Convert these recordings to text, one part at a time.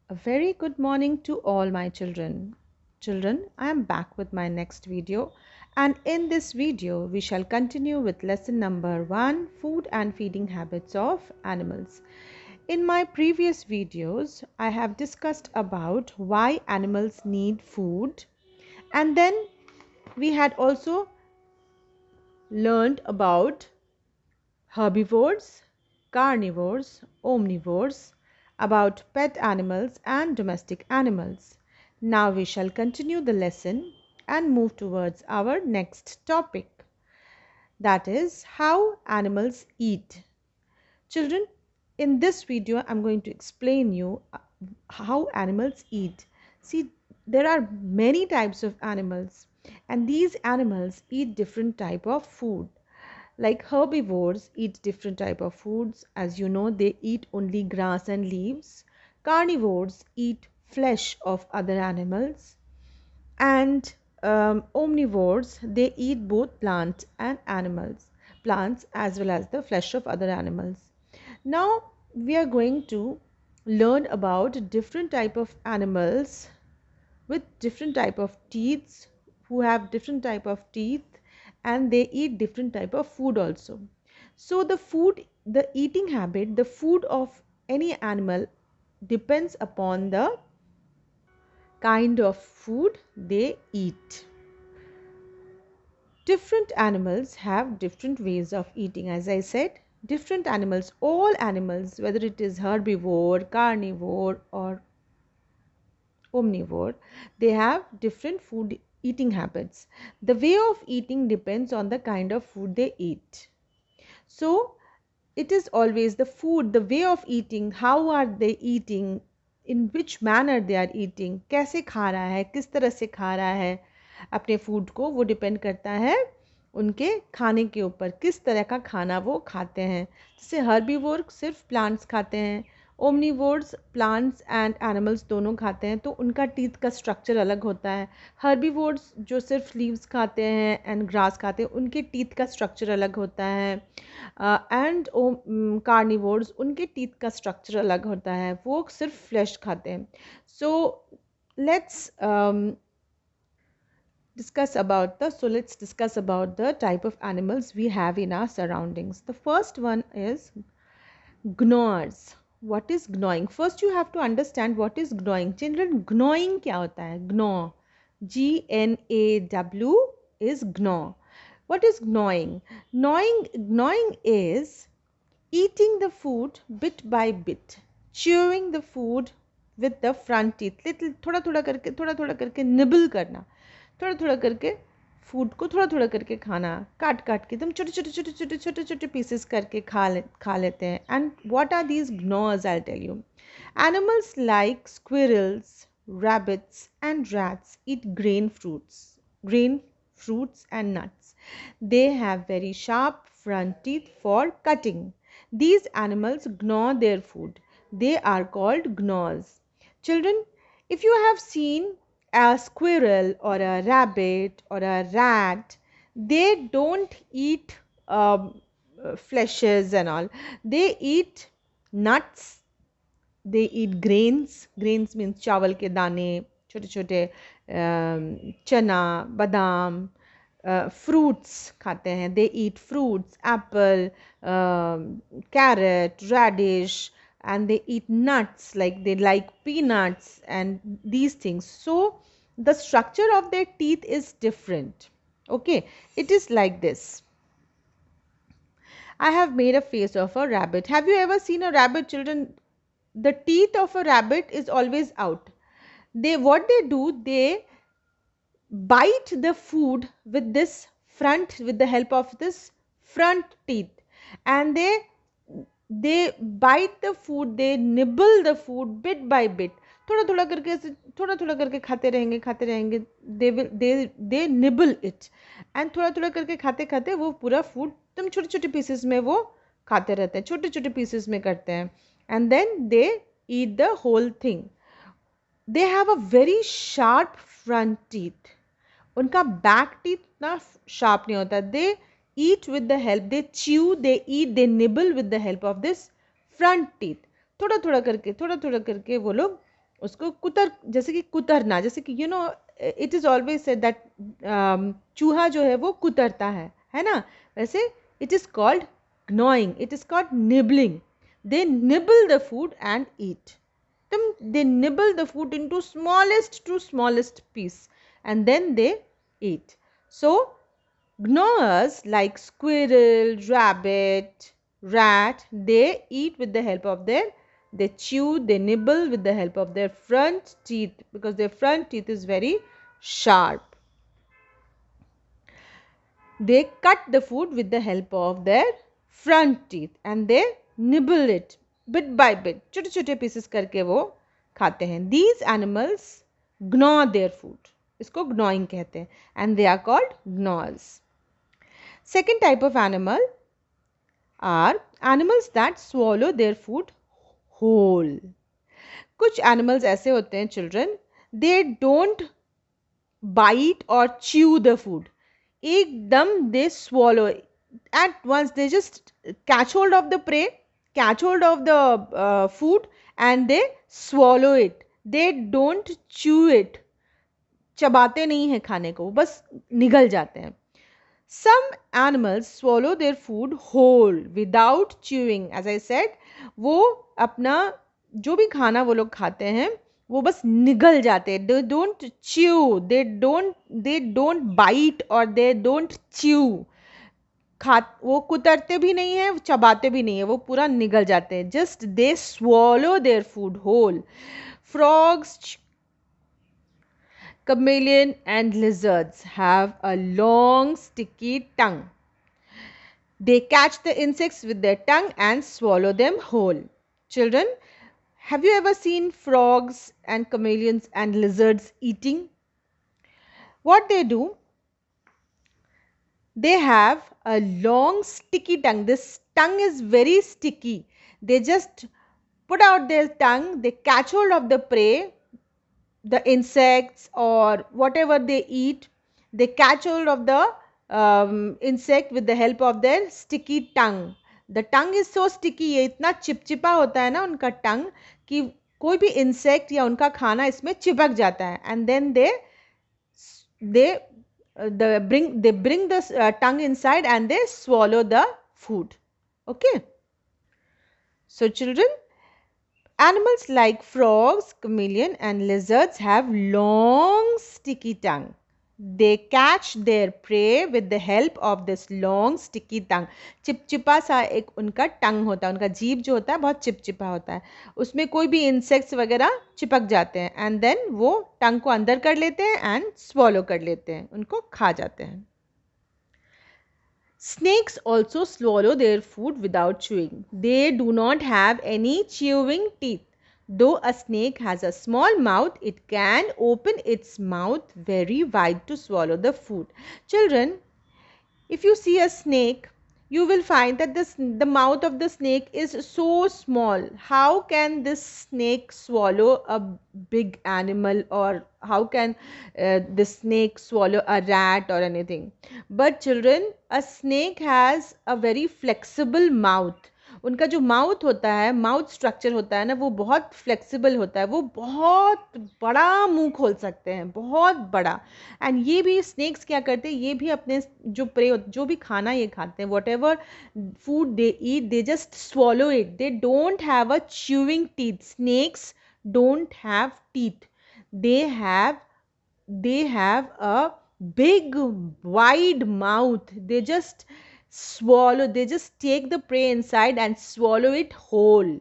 A very good morning to all my children. Children, I am back with my next video, and in this video we shall continue with lesson number 1, food and feeding habits of animals. In my previous videos I have discussed about why animals need food, and then we had also learned about herbivores, carnivores, omnivores, about pet animals and domestic animals. Now we shall continue the lesson and move towards our next topic, that is how animals eat. Children, in this video I'm going to explain you how animals eat. See, there are many types of animals, and these animals eat different type of food. Like herbivores eat different type of foods. As you know, they eat only grass and leaves. Carnivores eat flesh of other animals, and omnivores, they eat both plants as well as the flesh of other animals. Now we are going to learn about different type of animals with different type of teeth, who have different type of teeth, and they eat different type of food also. So the eating habit, the food of any animal depends upon the kind of food they eat. Different animals have different ways of eating. As I said, different animals, all animals, whether it is herbivore, carnivore or omnivore, they have different food eating habits. The way of eating depends on the kind of food they eat. So it is always the food, the way of eating, how are they eating, in which manner they are eating, कैसे खा रहा है, किस तरह से खा रहा है अपने फूड को, वो डिपेंड करता है उनके खाने के ऊपर, किस तरह का खाना वो खाते हैं. जैसे हर्बीवोर सिर्फ प्लांट्स खाते हैं, ओमनीवोर्स प्लांट्स एंड एनिमल्स दोनों खाते हैं, तो उनका टीथ का स्ट्रक्चर अलग होता है. हर्बीवोर्स जो सिर्फ लीव्स खाते हैं एंड ग्रास खाते हैं, उनके टीथ का स्ट्रक्चर अलग होता है. एंड कार्निवोर्स, उनके टीथ का स्ट्रक्चर अलग होता है, वो सिर्फ फ्लैश खाते हैं. So let's let's discuss about the type of animals we have in our surroundings. The first one is gnawers. What is gnawing? First you have to understand what is gnawing. Children, gnawing क्या होता है? Gnaw, GNAW is gnaw. What is gnawing? Gnawing is eating the food bit by bit, chewing the food with the front teeth. Little थोड़ा थोड़ा करके nibble करना, थोड़ा थोड़ा करके फूड को थोड़ा थोड़ा करके खाना, काट काट के एकदम छोटे छोटे छोटे छोटे छोटे छोटे पीसेस करके खा लेते हैं. And what are these gnawers? I'll tell you. Animals like squirrels, rabbits and rats eat grain fruits and nuts. They have very sharp front teeth for cutting. These animals gnaw their food. They are called gnawers. Children, if you have seen a squirrel or a rabbit or a rat, they don't eat fleshes and all. They eat nuts, they eat grains means चावल के दाने, छोटे छोटे चना, बादाम. Fruits खाते हैं, they eat fruits, apple, carrot, radish, and they eat nuts, like they like peanuts and these things. So the structure of their teeth is different. Okay, it is like this. I have made a face of a rabbit. Have you ever seen a rabbit, children? The teeth of a rabbit is always out. What they do, they bite the food with the help of this front teeth, and they bite the food, they nibble the food bit by bit. थोड़ा थोड़ा करके खाते रहेंगे. They nibble it, and थोड़ा थोड़ा करके खाते खाते वो पूरा फूड तुम छोटे छोटे पीसेस में वो खाते रहते हैं, छोटे छोटे पीसेस में करते हैं, and then they eat the whole thing. They have a very sharp front teeth. उनका बैक टीथ इतना शार्प नहीं होता. They eat with the help, they chew, they eat, they nibble with the help of this front teeth. थोड़ा थोड़ा करके वो लोग उसको कुतर, जैसे कि कुतरना, जैसे कि it is always said that चूहा जो है वो कुतरता है ना, वैसे it is called gnawing, it is called nibbling. They nibble the food and eat. They nibble the food into smallest to smallest piece and then they eat. So gnawers like squirrel, rabbit, rat, they eat with the help of they chew, they nibble with the help of their front teeth, because their front teeth is very sharp. They cut the food with the help of their front teeth and they nibble it bit by bit. छोटे छोटे pieces करके वो खाते हैं. These animals gnaw their food. इसको gnawing कहते हैं and they are called gnawers. Second type of animal are animals that swallow their food whole. कुछ animals ऐसे होते हैं children, they don't bite or chew the food. एकदम they swallow at once. They just catch hold of the prey, catch hold of the food and they swallow it. They don't chew it. चबाते नहीं है खाने को, बस निगल जाते हैं. Some animals swallow their food whole without chewing. As I said, वो अपना जो भी खाना वो लोग खाते हैं वो बस निगल जाते हैं. They don't chew, they don't bite or they don't chew. वो कुतरते भी नहीं है, चबाते भी नहीं है, वो पूरा निगल जाते हैं. Just they swallow their food whole. Frogs, chameleon and lizards have a long sticky tongue. They catch the insects with their tongue and swallow them whole. Children, have you ever seen frogs and chameleons and lizards eating? What they do, they have a long sticky tongue. This tongue is very sticky. They just put out their tongue, they catch hold of the prey, the insects or whatever they eat. They catch hold of the insect with the help of their sticky tongue. The tongue is so sticky, ये इतना चिपचिपा होता है ना उनका टंग कि कोई भी इंसेक्ट या उनका खाना इसमें चिपक जाता है. And then they bring the tongue inside and they swallow the food. Okay. So children, animals like frogs, chameleon and lizards have long sticky tongue. They catch their prey with the help of this long sticky tongue. चिपचिपा सा एक उनका टंग होता है, उनका जीभ जो होता है बहुत चिपचिपा होता है, उसमें कोई भी इंसेक्ट्स वगैरह चिपक जाते हैं एंड देन वो टंग को अंदर कर लेते हैं एंड स्वॉलो कर लेते हैं, उनको खा जाते हैं. Snakes also swallow their food without chewing. They do not have any chewing teeth. Though a snake has a small mouth, it can open its mouth very wide to swallow the food. Children, if you see a snake, you will find that the mouth of the snake is so small. How can this snake swallow a big animal, or how can the snake swallow a rat or anything? But children, a snake has a very flexible mouth. उनका जो mouth होता है, mouth structure होता है ना, वो बहुत flexible होता है. वो बहुत बड़ा मुंह खोल सकते हैं, बहुत बड़ा. एंड ये भी स्नेक्स क्या करते हैं, ये भी अपने जो भी खाना ये खाते हैं, whatever food they eat, they just swallow it. They don't have a chewing teeth. Snakes don't have teeth. they have a big wide mouth. They just take the prey inside and swallow it whole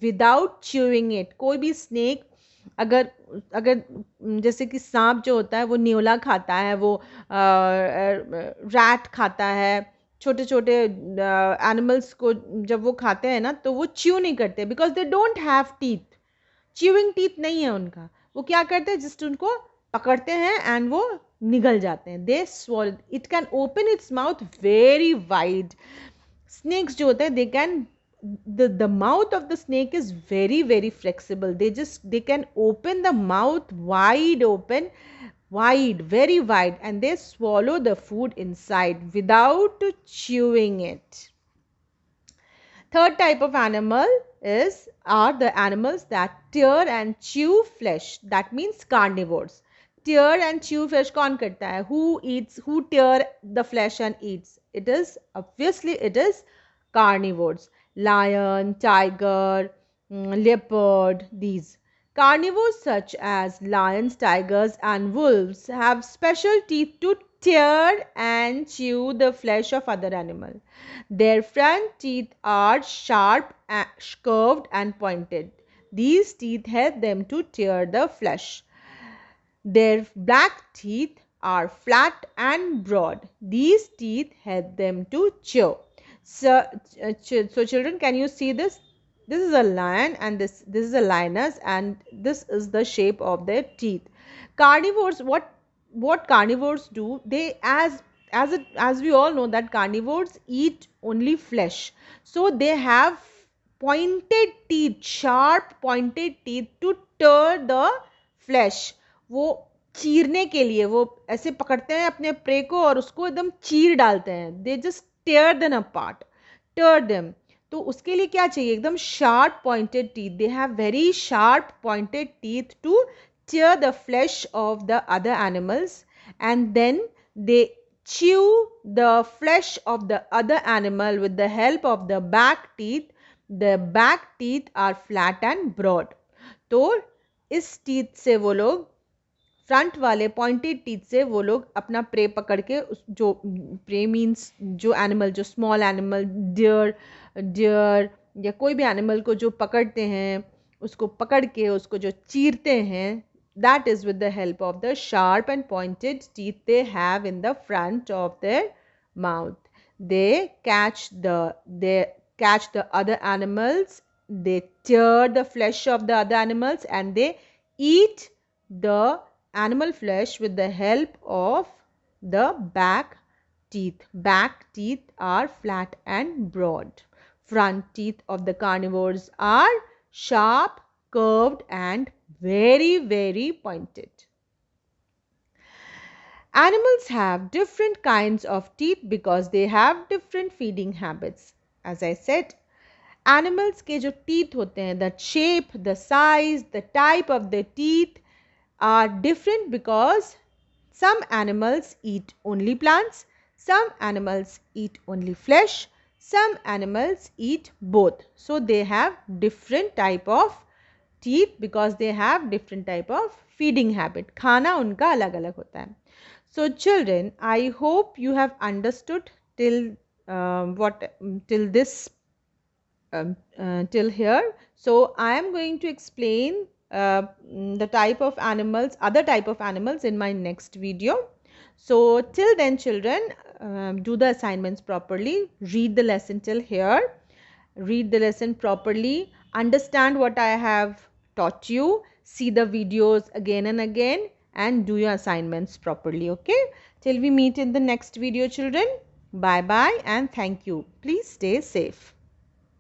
without chewing it. कोई भी snake अगर अगर जैसे कि सांप जो होता है वो न्योला खाता है, वो रैट खाता है, छोटे छोटे एनिमल्स को जब वो खाते हैं ना तो वो च्यू नहीं करते, because they don't have teeth. Chewing teeth नहीं है उनका. वो क्या करते हैं, जस्ट उनको पकड़ते हैं एंड वो निगल जाते हैं. They swallow. It can open its mouth very wide. Snakes जो होते हैं, they can the mouth of the snake is very flexible. They can open the mouth wide open, very wide, and they swallow the food inside without chewing it. Third type of animal is are the animals that tear and chew flesh. That means carnivores. Tear and chew flesh कौन करता है? Who tear the flesh and eats? It is obviously it is carnivores. Lion, tiger, leopard, these. Carnivores such as lions, tigers and wolves have special teeth to tear and chew the flesh of other animals. Their front teeth are sharp, curved and pointed. These teeth help them to tear the flesh. Their back teeth are flat and broad. These teeth help them to chew. So children, can you see this? This is a lion and this is a lioness, and this is the shape of their teeth. Carnivores, what carnivores do? They as we all know that carnivores eat only flesh. So they have pointed teeth, sharp pointed teeth to tear the flesh. वो चीरने के लिए वो ऐसे पकड़ते हैं अपने pray को और उसको एकदम चीर डालते हैं. They just tear them apart, tear them. तो उसके लिए क्या चाहिए? एकदम sharp pointed teeth. They have very sharp pointed teeth to tear the flesh of the other animals, and then they chew the flesh of the other animal with the help of the back teeth. The back teeth are flat and broad. तो इस teeth से वो लोग, front वाले pointed teeth से वो लोग अपना प्रे पकड़ के, जो प्रे मीन्स जो एनिमल, जो स्मॉल एनिमल, डियर या कोई भी एनिमल को जो पकड़ते हैं, उसको पकड़ के उसको जो चीरते हैं, that is with the help of the sharp and pointed teeth they have in the front of their mouth. They catch the other animals, they tear the flesh of the other animals, and they eat the animal flesh with the help of the back teeth. Back teeth are flat and broad. Front teeth of the carnivores are sharp, curved and very, very pointed. Animals have different kinds of teeth because they have different feeding habits. As I said, animals के जो teeth होते हैं, the shape, the size, the type of the teeth are different because some animals eat only plants, some animals eat only flesh, some animals eat both. So they have different type of teeth because they have different type of feeding habit. खाना उनका अलग अलग होता है. So children, I hope you have understood till this till here. So I am going to explain the type of animals, other type of animals in my next video. So till then children, do the assignments properly, read the lesson till here, read the lesson properly, understand what I have taught you, see the videos again and again, and do your assignments properly. Okay, till we meet in the next video children, bye bye and thank you. Please stay safe.